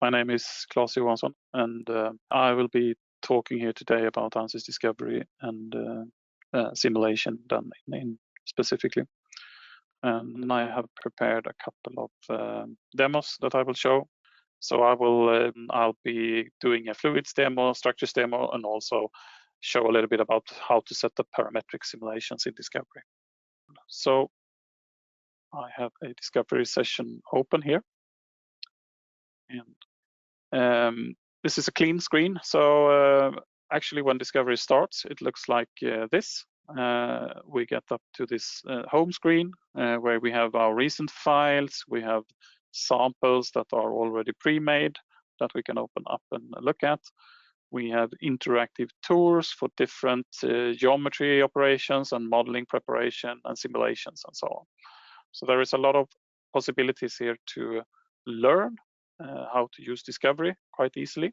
My name is Claes Johansson, and I will be talking here today about Ansys Discovery and simulation done in specifically. And I have prepared a couple of demos that I will show. So I'll be doing a fluids demo, structures demo, and also show a little bit about how to set up parametric simulations in Discovery. So I have a Discovery session open here. And this is a clean screen. So actually when Discovery starts, it looks like this. We get up to this home screen where we have our recent files. We have samples that are already pre-made that we can open up and look at. We have interactive tours for different geometry operations and modeling preparation and simulations and so on. So there is a lot of possibilities here to learn how to use Discovery quite easily.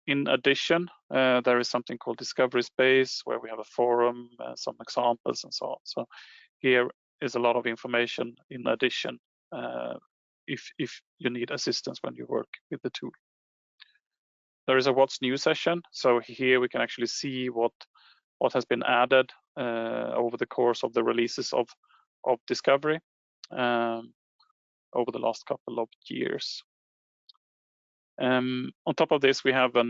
In addition, there is something called Discovery Space where we have a forum, some examples and so on. So here is a lot of information in addition if you need assistance when you work with the tool. There is a What's New session. So here we can actually see what has been added over the course of the releases of Discovery over the last couple of years. On top of this, we have a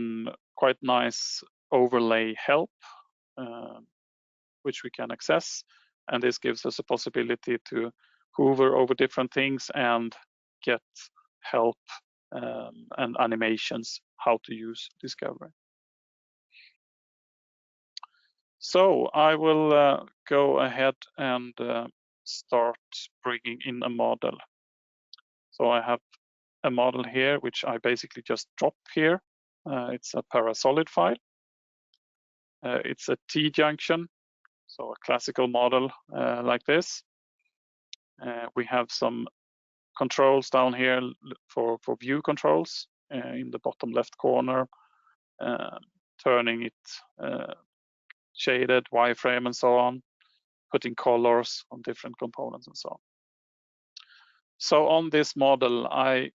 quite nice overlay help, which we can access. And this gives us a possibility to hover over different things and get help and animations how to use Discovery. So I will go ahead and start bringing in a model. So I have a model here, which I basically just drop here. It's a parasolid file. It's a T-junction, so a classical model like this. We have some controls down here for view controls in the bottom left corner, turning it shaded, wireframe, and so on, putting colors on different components and so on. So on this model, I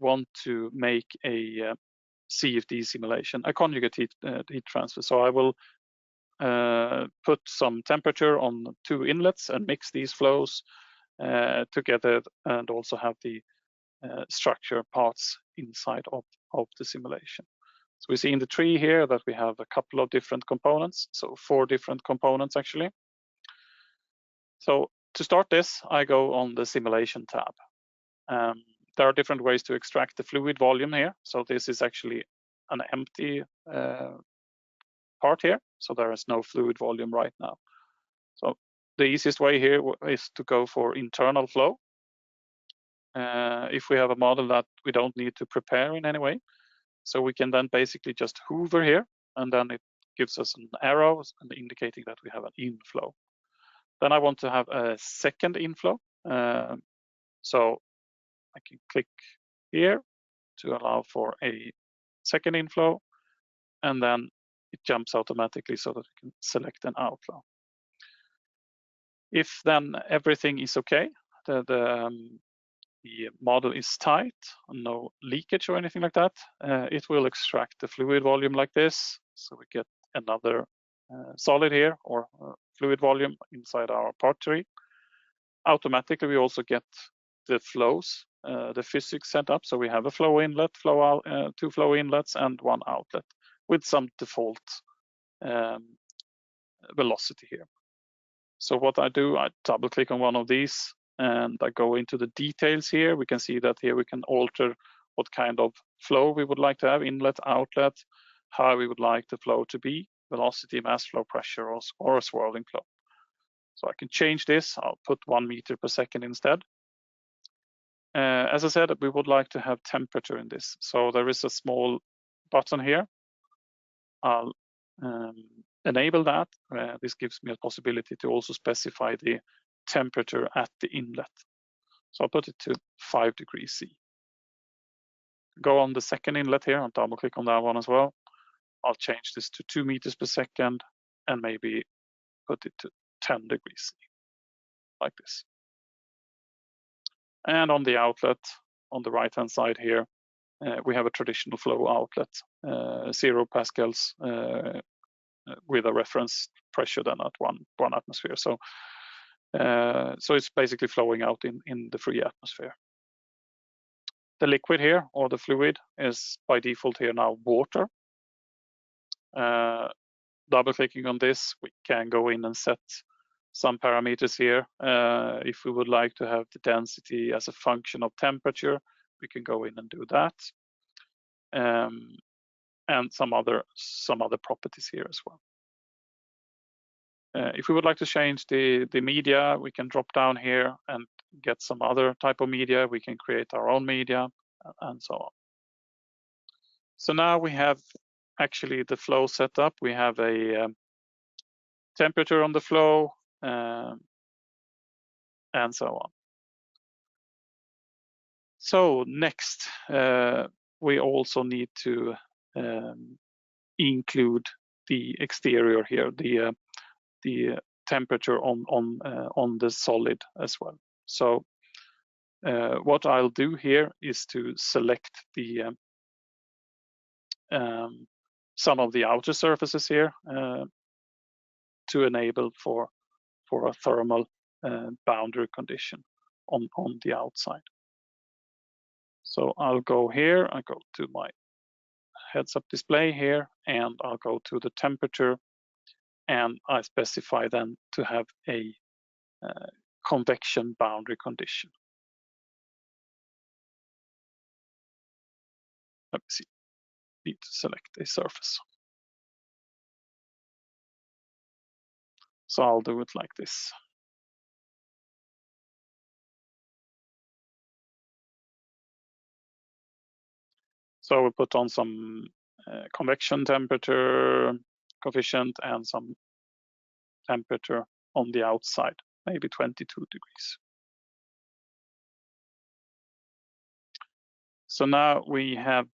want to make a CFD simulation, a conjugate heat transfer. So I will put some temperature on 2 inlets and mix these flows together, and also have the structure parts inside of the simulation. So we see in the tree here that we have a couple of different components, so 4 different components actually. So to start this, I go on the simulation tab. There are different ways to extract the fluid volume here. So this is actually an empty part here. So there is no fluid volume right now. So the easiest way here is to go for internal flow. If we have a model that we don't need to prepare in any way. So we can then basically just hover here, and then it gives us an arrow and indicating that we have an inflow. Then I want to have a second inflow. So I can click here to allow for a second inflow, and then it jumps automatically so that we can select an outflow. If then everything is okay, the model is tight, no leakage or anything like that, it will extract the fluid volume like this. So we get another solid here, or fluid volume inside our part tree. Automatically, we also get the flows, the physics set up. So we have a flow inlet, flow out, 2 flow inlets, and 1 outlet with some default velocity here. So what I do, I double click on one of these and I go into the details here. We can see that here we can alter what kind of flow we would like to have, inlet, outlet, how we would like the flow to be, velocity, mass flow, pressure, or a swirling flow. So I can change this. I'll put 1 meter per second instead. As I said, we would like to have temperature in this. So there is a small button here. I'll enable that. This gives me a possibility to also specify the temperature at the inlet. So I'll put it to 5 degrees C. Go on the second inlet here and double click on that one as well. I'll change this to 2 meters per second and maybe put it to 10 degrees C, like this. And on the outlet, on the right-hand side here, we have a traditional flow outlet, 0 pascals with a reference pressure then at one atmosphere. So it's basically flowing out in the free atmosphere. The liquid here, or the fluid, is by default here now water. Double-clicking on this, we can go in and set some parameters here. If we would like to have the density as a function of temperature, we can go in and do that. And some other properties here as well. If we would like to change the media, we can drop down here and get some other type of media. We can create our own media and so on. So now we have actually the flow set up. We have a temperature on the flow and so on. So next, we also need to include the exterior here, the temperature on the solid as well. So what I'll do here is to select the some of the outer surfaces here to enable for a thermal boundary condition on the outside. So I'll go here, I go to my heads-up display here, and I'll go to the temperature, and I specify then to have a convection boundary condition. Let me see, need to select a surface. So I'll do it like this. So we'll put on some convection temperature coefficient and some temperature on the outside, maybe 22 degrees. So now we have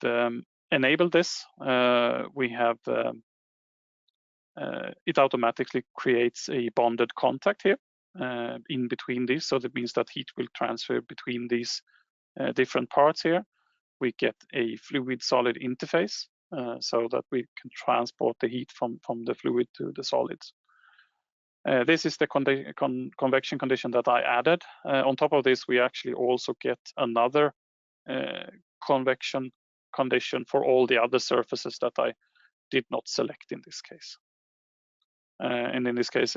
enabled this. We have it automatically creates a bonded contact here in between these. So that means that heat will transfer between these different parts here. We get a fluid-solid interface so that we can transport the heat from the fluid to the solids. This is the convection condition that I added. On top of this, we actually also get another convection condition for all the other surfaces that I did not select in this case. And in this case,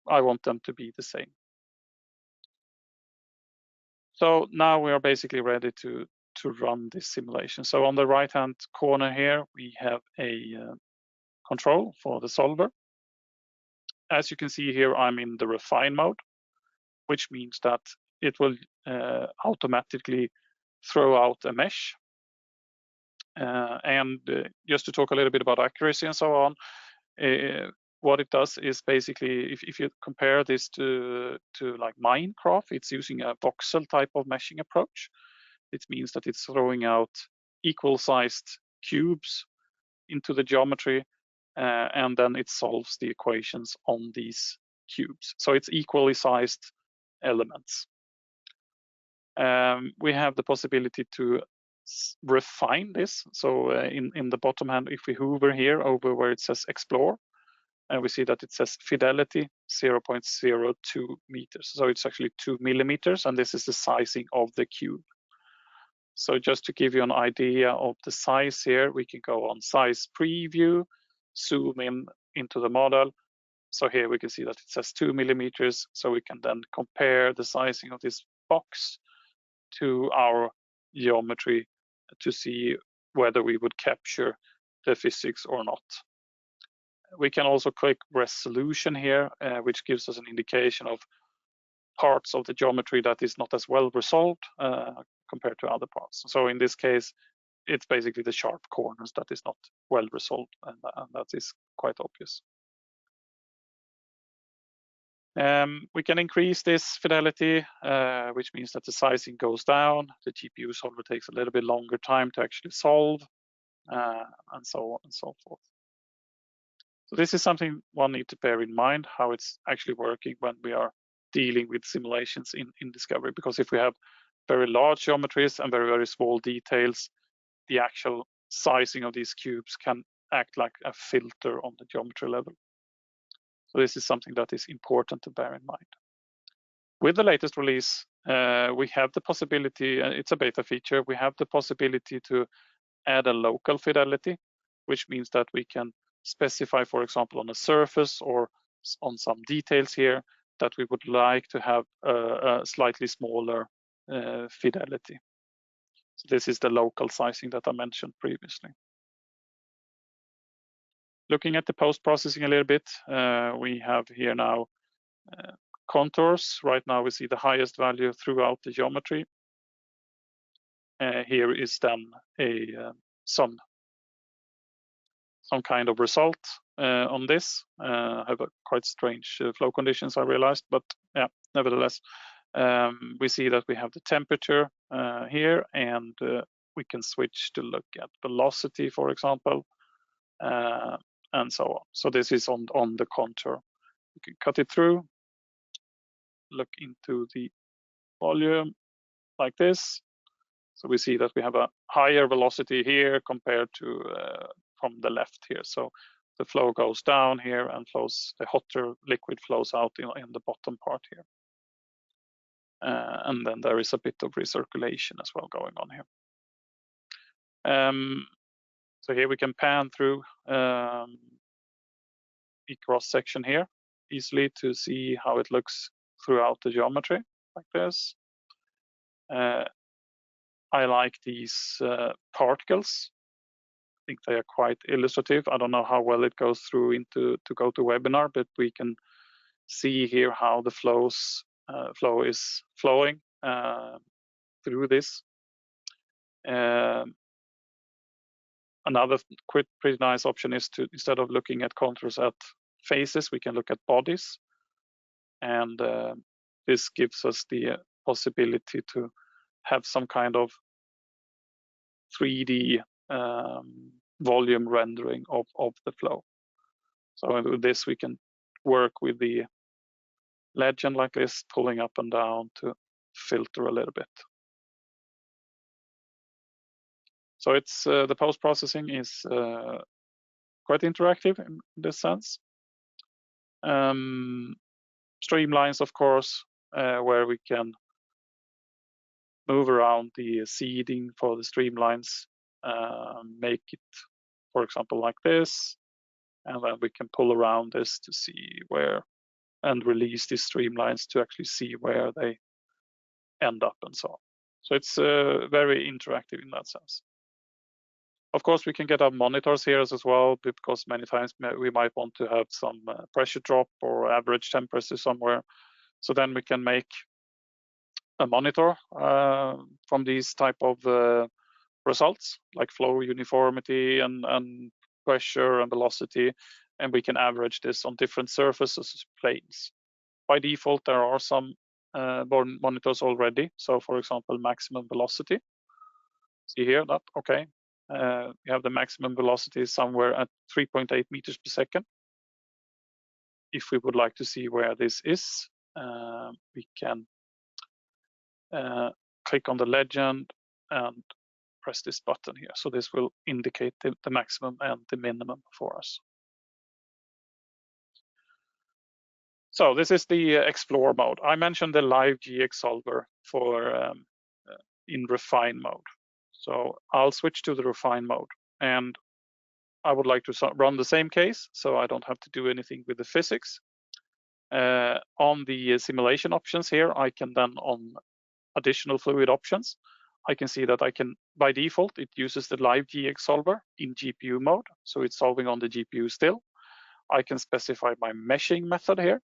I want them to be the same. So now we are basically ready to run this simulation. So on the right-hand corner here, we have a control for the solver. As you can see here, I'm in the refine mode, which means that it will automatically throw out a mesh. And just to talk a little bit about accuracy and so on, what it does is basically, if you compare this to like Minecraft, it's using a voxel type of meshing approach. It means that it's throwing out equal-sized cubes into the geometry, and then it solves the equations on these cubes. So it's equally sized elements. We have the possibility to refine this. So in the bottom hand, if we hover here over where it says explore, we see that it says fidelity 0.02 meters. So it's actually 2 millimeters, and this is the sizing of the cube. So just to give you an idea of the size here, we can go on size preview, zoom in into the model. So here we can see that it says 2 millimeters. So we can then compare the sizing of this box to our geometry to see whether we would capture the physics or not. We can also click resolution here, which gives us an indication of parts of the geometry that is not as well resolved compared to other parts. So in this case, it's basically the sharp corners that is not well resolved, and that is quite obvious. We can increase this fidelity, which means that the sizing goes down. The GPU solver takes a little bit longer time to actually solve, and so on and so forth. So this is something one needs to bear in mind, how it's actually working when we are dealing with simulations in Discovery. Because if we have very large geometries and very small details, the actual sizing of these cubes can act like a filter on the geometry level. So this is something that is important to bear in mind. With the latest release, we have the possibility, it's a beta feature, we have the possibility to add a local fidelity, which means that we can specify, for example, on a surface or on some details here, that we would like to have a slightly smaller fidelity. So this is the local sizing that I mentioned previously. Looking at the post-processing a little bit, we have here now contours. Right now we see the highest value throughout the geometry. Here is then some kind of result on this. I have a quite strange flow conditions, I realized, but yeah, nevertheless, we see that we have the temperature here, and we can switch to look at velocity, for example, and so on. So this is on the contour. You can cut it through, look into the volume like this. So we see that we have a higher velocity here compared to from the left here. So the flow goes down here and flows, the hotter liquid flows out in the bottom part here. And then there is a bit of recirculation as well going on here. So here we can pan through the cross section here easily to see how it looks throughout the geometry like this. I like these particles. I think they are quite illustrative. I don't know how well it goes through into to go to webinar, but we can see here how the flow is flowing through this. Another pretty nice option is to, instead of looking at contours at faces, we can look at bodies, and this gives us the possibility to have some kind of 3D volume rendering of the flow. So with this, we can work with the legend like this, pulling up and down to filter a little bit. So it's the post-processing is quite interactive in this sense. Streamlines, of course, where we can move around the seeding for the streamlines, make it, for example, like this, and then we can pull around this to see where, and release these streamlines to actually see where they end up and so on. So it's very interactive in that sense. Of course, we can get our monitors here as well, because many times we might want to have some pressure drop or average temperature somewhere. So then we can make a monitor from these type of results, like flow uniformity and pressure and velocity, and we can average this on different surfaces, planes. By default, there are some monitors already. So for example, maximum velocity. See here that, okay. You have the maximum velocity somewhere at 3.8 meters per second. If we would like to see where this is, we can click on the legend and press this button here. So this will indicate the maximum and the minimum for us. So this is the explore mode. I mentioned the live GX solver for in refine mode. So I'll switch to the refine mode, and I would like to run the same case, so I don't have to do anything with the physics. On the simulation options here, I can then, on additional fluid options, I can see that I can, by default, it uses the live GX solver in GPU mode, so it's solving on the GPU still. I can specify my meshing method here,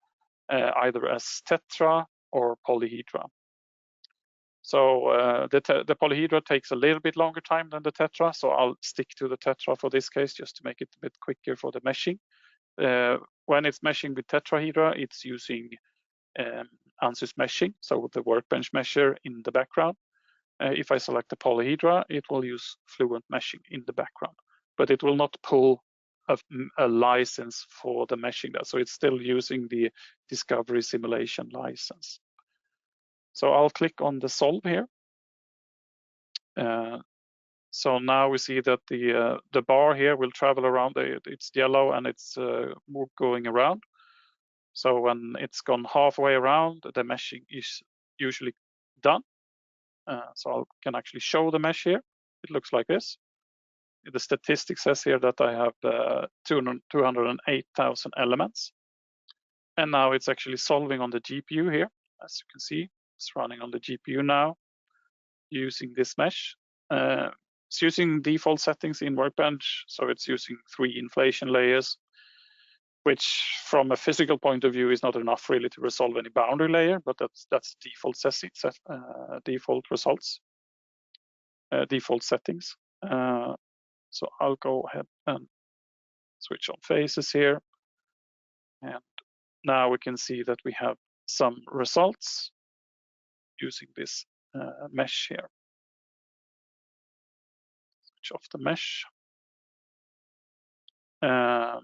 either as tetra or polyhedra. So the polyhedra takes a little bit longer time than the tetra, so I'll stick to the tetra for this case, just to make it a bit quicker for the meshing. When it's meshing with tetrahedra, it's using Ansys meshing, so the workbench mesher in the background. If I select the polyhedra, it will use fluent meshing in the background, but it will not pull a license for the meshing that. So it's still using the Discovery simulation license. So I'll click on the solve here, So now we see that the bar here will travel around. It's yellow and it's going around. So when it's gone halfway around, the meshing is usually done. So I can actually show the mesh here. It looks like this. The statistics says here that I have 208,000 elements. And now it's actually solving on the GPU here. As you can see, it's running on the GPU now using this mesh. It's using default settings in Workbench. So it's using 3 inflation layers, which from a physical point of view is not enough really to resolve any boundary layer, but that's default results, default settings. So I'll go ahead and switch on faces here. And now we can see that we have some results using this mesh here. Switch off the mesh. And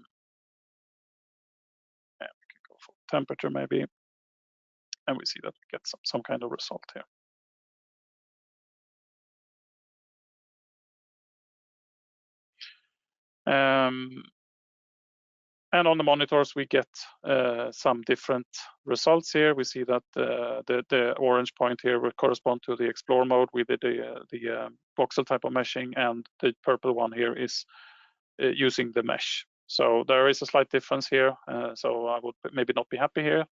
we can go for temperature maybe. And we see that we get some kind of result here. And on the monitors, we get some different results here. We see that the orange point here will correspond to the explore mode with the voxel type of meshing, and the purple one here is using the mesh. So there is a slight difference here. So I would maybe not be happy here.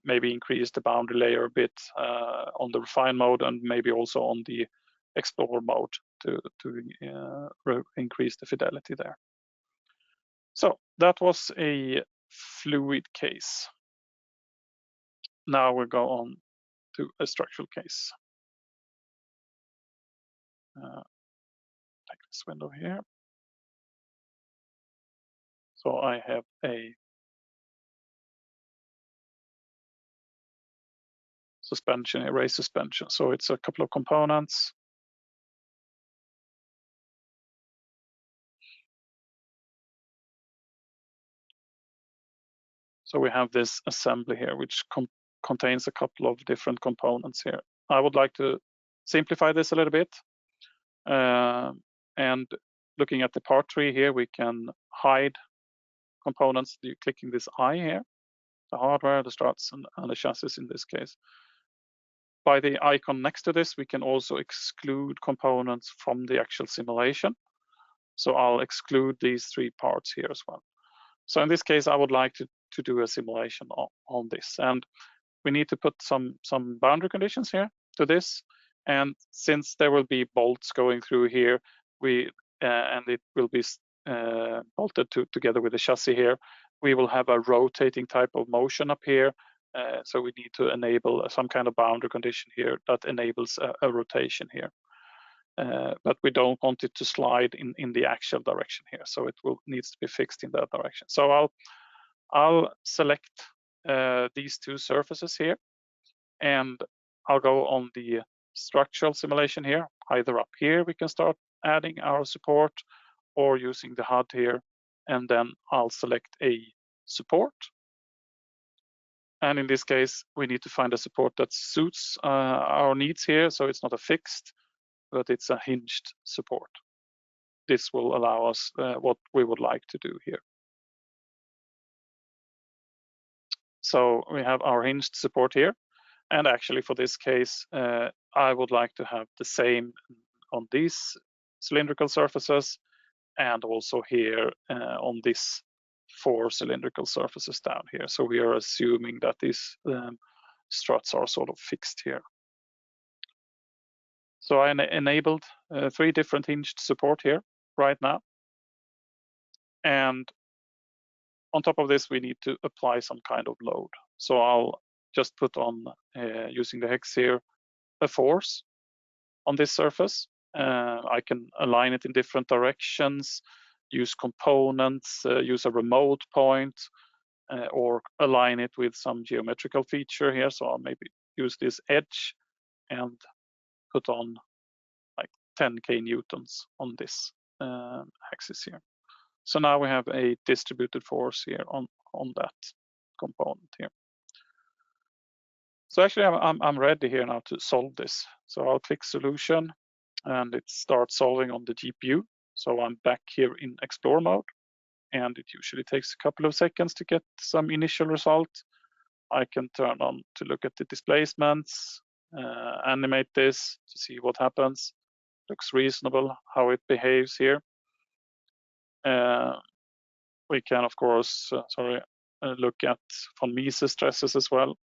Maybe increase the boundary layer a bit on the refine mode, and maybe also on the explore mode to increase the fidelity there. So that was a fluid case. Now we'll go on to a structural case. Take this window here. So I have a suspension, a race suspension. So it's a couple of components. So we have this assembly here, which contains a couple of different components here. I would like to simplify this a little bit. And looking at the part tree here, we can hide components. You're clicking this I here, the hardware, the struts, and the chassis in this case. By the icon next to this, we can also exclude components from the actual simulation. So I'll exclude these 3 parts here as well. So in this case, I would like to do a simulation on this. And we need to put some boundary conditions here to this. And since there will be bolts going through here, and it will be bolted together with the chassis here, we will have a rotating type of motion up here. So we need to enable some kind of boundary condition here that enables a rotation here. But we don't want it to slide in the actual direction here. So it needs to be fixed in that direction. So I'll select these 2 surfaces here, and I'll go on the structural simulation here. Either up here we can start adding our support, or using the HUD here, and then I'll select a support. And in this case, we need to find a support that suits our needs here. So it's not a fixed, but it's a hinged support. This will allow us what we would like to do here. So we have our hinged support here. And actually for this case, I would like to have the same on these cylindrical surfaces, and also here on this 4 cylindrical surfaces down here. So we are assuming that these struts are sort of fixed here. So I enabled 3 different hinged support here right now. And on top of this, we need to apply some kind of load. So I'll just put on, using the hex here, a force on this surface. I can align it in different directions, use components, use a remote point, or align it with some geometrical feature here. So I'll maybe use this edge and put on like 10k newtons on this axis here. So now we have a distributed force here on that component here. So actually, I'm ready here now to solve this. So I'll click Solution, and it starts solving on the GPU. So I'm back here in Explore mode, and it usually takes a couple of seconds to get some initial result. I can turn on to look at the displacements, animate this to see what happens. Looks reasonable how it behaves here. We can, of course, look at von Mises stresses as well.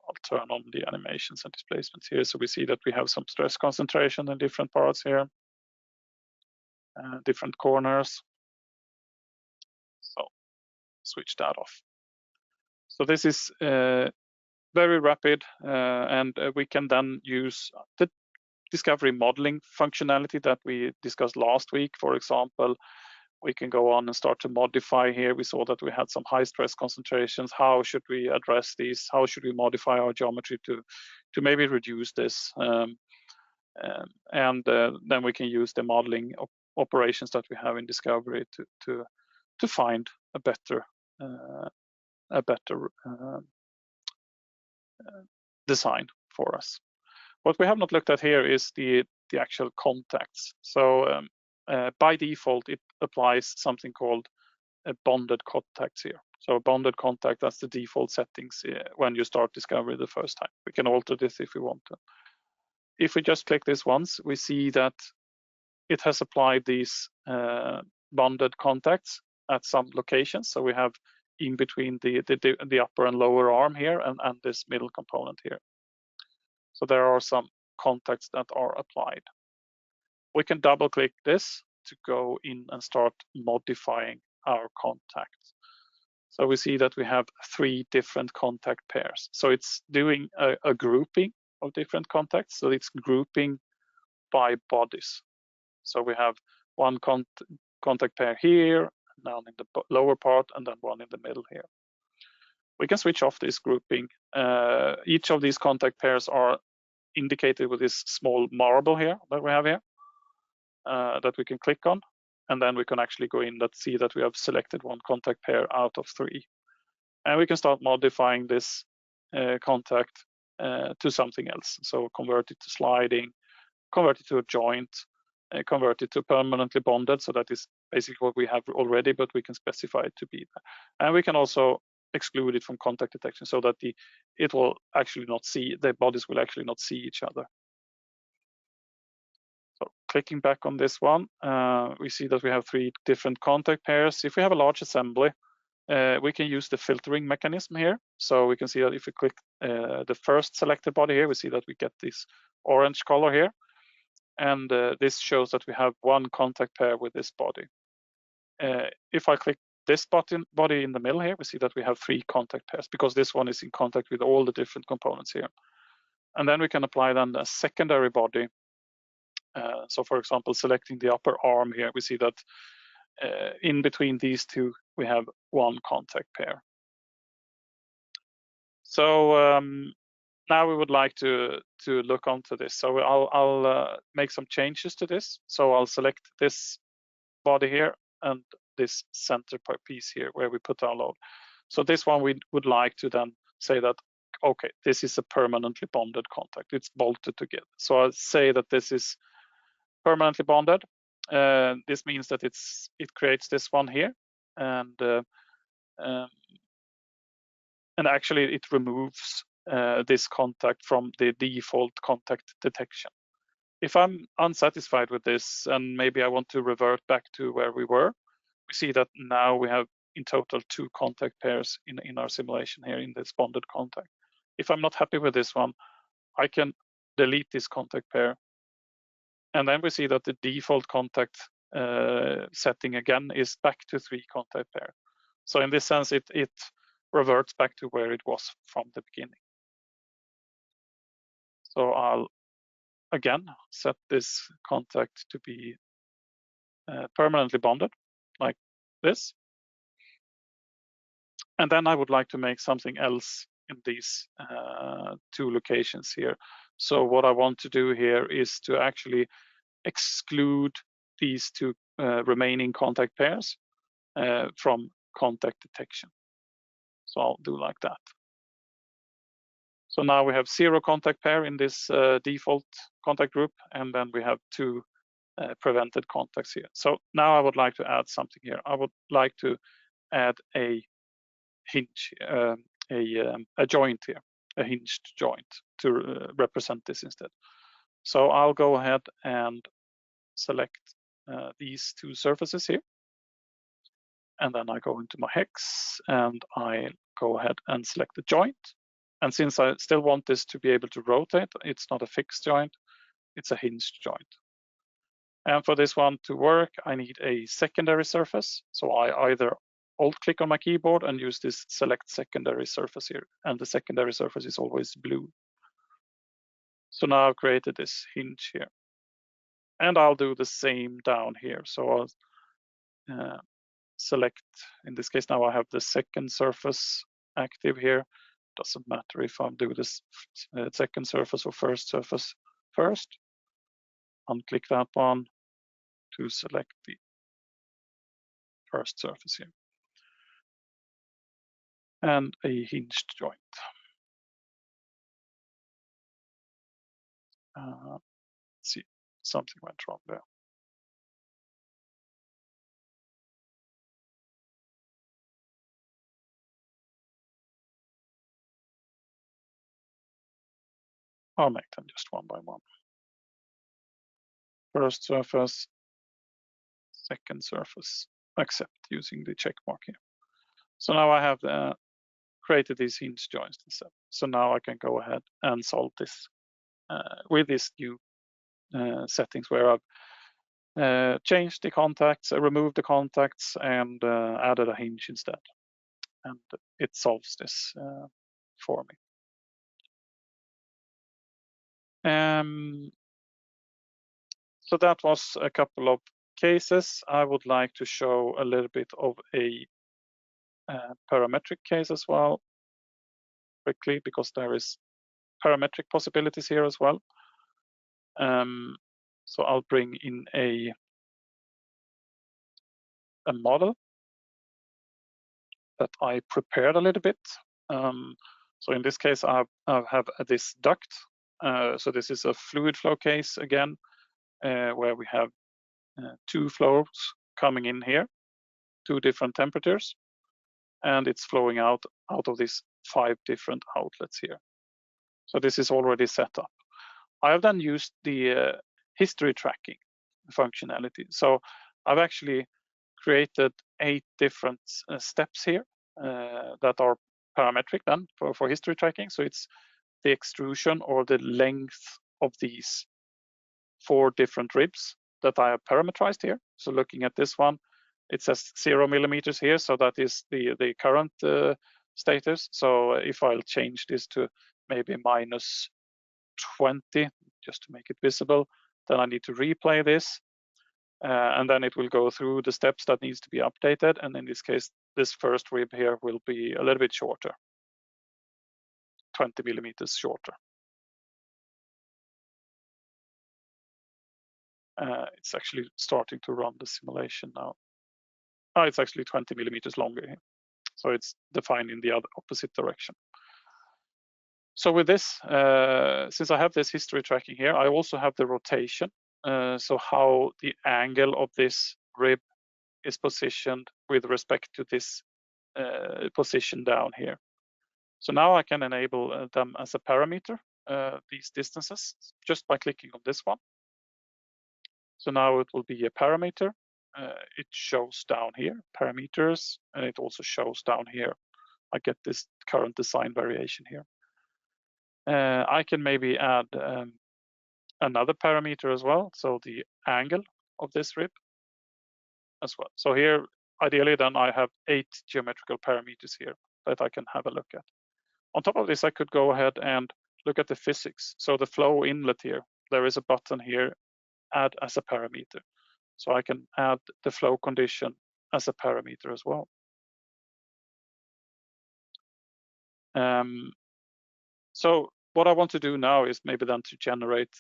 I'll turn on the animations and displacements here, so we see that we have some stress concentration in different parts here, different corners. So switch that off. So this is very rapid, and we can then use the discovery modeling functionality that we discussed last week. For example, we can go on and start to modify here. We saw that we had some high stress concentrations. How should we address these? How should we modify our geometry to maybe reduce this? Then we can use the modeling operations that we have in Discovery to find a better design for us. What we have not looked at here is the actual contacts. So by default, it applies something called a bonded contacts here. So a bonded contact, that's the default settings when you start Discovery the first time. We can alter this if we want to. If we just click this once, we see that it has applied these bonded contacts at some locations. So we have in between the upper and lower arm here and this middle component here. So there are some contacts that are applied. We can double click this to go in and start modifying our contacts. So we see that we have 3 different contact pairs. So it's doing a grouping of different contacts. So it's grouping by bodies. So we have one contact pair here, down in the lower part, and then one in the middle here. We can switch off this grouping. Each of these contact pairs are indicated with this small marble here that we have here, that we can click on. And then we can actually go in and see that we have selected one contact pair out of 3. And we can start modifying this contact to something else. So convert it to sliding, convert it to a joint, convert it to permanently bonded. So that is basically what we have already, but we can specify it to be there. And we can also exclude it from contact detection so that it will actually not see, the bodies will actually not see each other. So clicking back on this one, we see that we have 3 different contact pairs. If we have a large assembly, we can use the filtering mechanism here. So we can see that if we click the first selected body here, we see that we get this orange color here. And this shows that we have 1 contact pair with this body. If I click this body in the middle here, we see that we have 3 contact pairs because this one is in contact with all the different components here. And then we can apply then a secondary body. So for example, selecting the upper arm here, we see that in between these 2, we have 1 contact pair. So now we would like to look onto this. So I'll make some changes to this. So I'll select this body here and this center piece here where we put our load. So this one we would like to then say that, okay, this is a permanently bonded contact. It's bolted together. So I'll say that this is permanently bonded. This means that it creates this one here, and actually it removes this contact from the default contact detection. If I'm unsatisfied with this and maybe I want to revert back to where we were, we see that now we have in total 2 contact pairs in our simulation here in this bonded contact. If I'm not happy with this one, I can delete this contact pair. And then we see that the default contact setting again is back to 3 contact pair. So in this sense, it reverts back to where it was from the beginning. So I'll again set this contact to be permanently bonded like this. And then I would like to make something else in these 2 locations here. So what I want to do here is to actually exclude these 2 remaining contact pairs from contact detection. So I'll do like that. So now we have 0 contact pair in this default contact group, and then we have 2 prevented contacts here. So now I would like to add something here. I would like to add a hinge, a joint here, a hinged joint to represent this instead. So I'll go ahead and select these 2 surfaces here. And then I go into my hex and I go ahead and select the joint. And since I still want this to be able to rotate, it's not a fixed joint, it's a hinged joint. And for this one to work, I need a secondary surface. So I either alt-click on my keyboard and use this select secondary surface here. And the secondary surface is always blue. So now I've created this hinge here. And I'll do the same down here. So I'll select, in this case now I have the second surface active here. Doesn't matter if I do this second surface or first surface first. Unclick that one to select the first surface here. And a hinged joint. Let's see, something went wrong there. I'll make them just one by one. First surface, second surface, accept using the check mark here. So now I have created these hinge joints instead. So now I can go ahead and solve this with these new settings where I've changed the contacts, removed the contacts, and added a hinge instead. And it solves this for me. So that was a couple of cases. I would like to show a little bit of a parametric case as well, quickly, because there is parametric possibilities here as well. So I'll bring in a model that I prepared a little bit. So in this case, I have this duct. So this is a fluid flow case again, where we have 2 flows coming in here, 2 different temperatures, and it's flowing out of these 5 different outlets here. So this is already set up. I have then used the history tracking functionality. So I've actually created 8 different steps here that are parametric then for history tracking. So it's the extrusion or the length of these 4 different ribs that I have parameterized here. So looking at this one, it says 0 millimeters here. So that is the current status. So if I'll change this to maybe minus 20, just to make it visible, then I need to replay this. And then it will go through the steps that needs to be updated. And in this case, this first rib here will be a little bit shorter, 20 millimeters shorter. It's actually starting to run the simulation now. Oh, it's actually 20 millimeters longer here. So it's defined in the other opposite direction. So with this, since I have this history tracking here, I also have the rotation. So how the angle of this rib is positioned with respect to this position down here. So now I can enable them as a parameter, these distances, just by clicking on this one. So now it will be a parameter. It shows down here, parameters, and it also shows down here. I get this current design variation here. I can maybe add another parameter as well, so the angle of this rib as well. So here, ideally, then I have 8 geometrical parameters here that I can have a look at. On top of this, I could go ahead and look at the physics. So the flow inlet here, there is a button here, add as a parameter. So I can add the flow condition as a parameter as well. So what I want to do now is maybe then to generate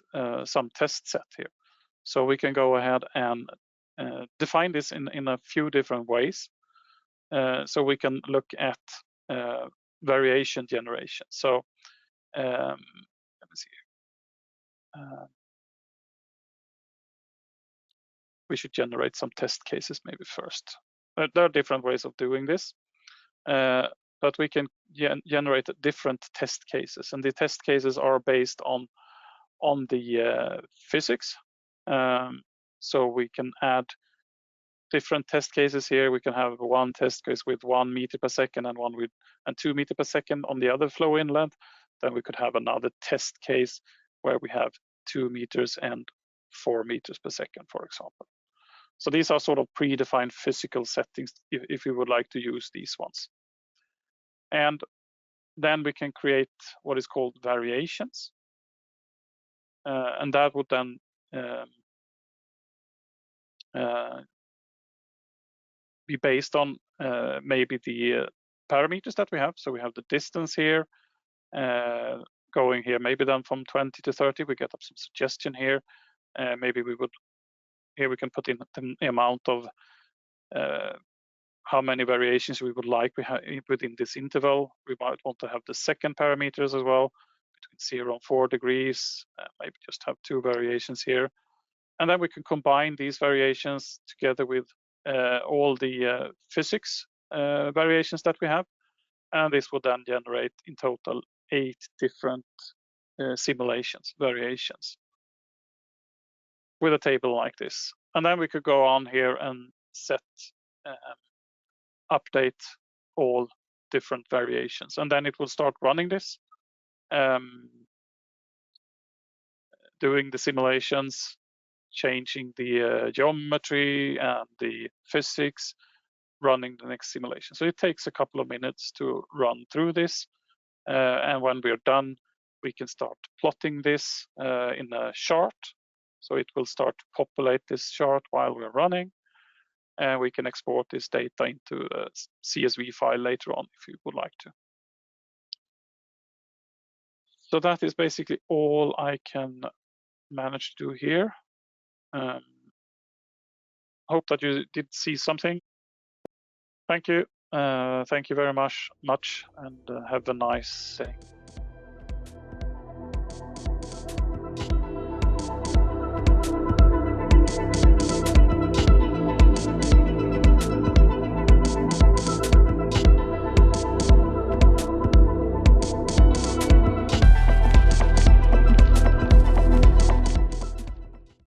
some test set here. So we can go ahead and define this in a few different ways. So we can look at variation generation. So Let me see. We should generate some test cases maybe first. There are different ways of doing this, but we can generate different test cases, and the test cases are based on the physics. So we can add different test cases here. We can have one test case with 1 meter per second and one with 2 meter per second on the other flow inlet. Then we could have another test case where we have 2 meters and 4 meters per second, for example. So these are sort of predefined physical settings if you would like to use these ones. And then we can create what is called variations. And that would then be based on maybe the parameters that we have. So we have the distance here, going here, maybe then from 20 to 30, we get up some suggestion here. Maybe we would, here we can put in the amount of how many variations we would like we have within this interval. We might want to have the second parameters as well, between 0 and 4 degrees, maybe just have 2 variations here. And then we can combine these variations together with all the physics variations that we have. And this will then generate in total 8 different simulations, variations, with a table like this. And then we could go on here and set, update all different variations. And then it will start running this, doing the simulations, changing the geometry and the physics, running the next simulation. So it takes a couple of minutes to run through this. And when we're done, we can start plotting this in a chart. So it will start to populate this chart while we're running. And we can export this data into a CSV file later on if you would like to. So that is basically all I can manage to do here. Hope that you did see something. Thank you. Thank you very much, and have a nice day.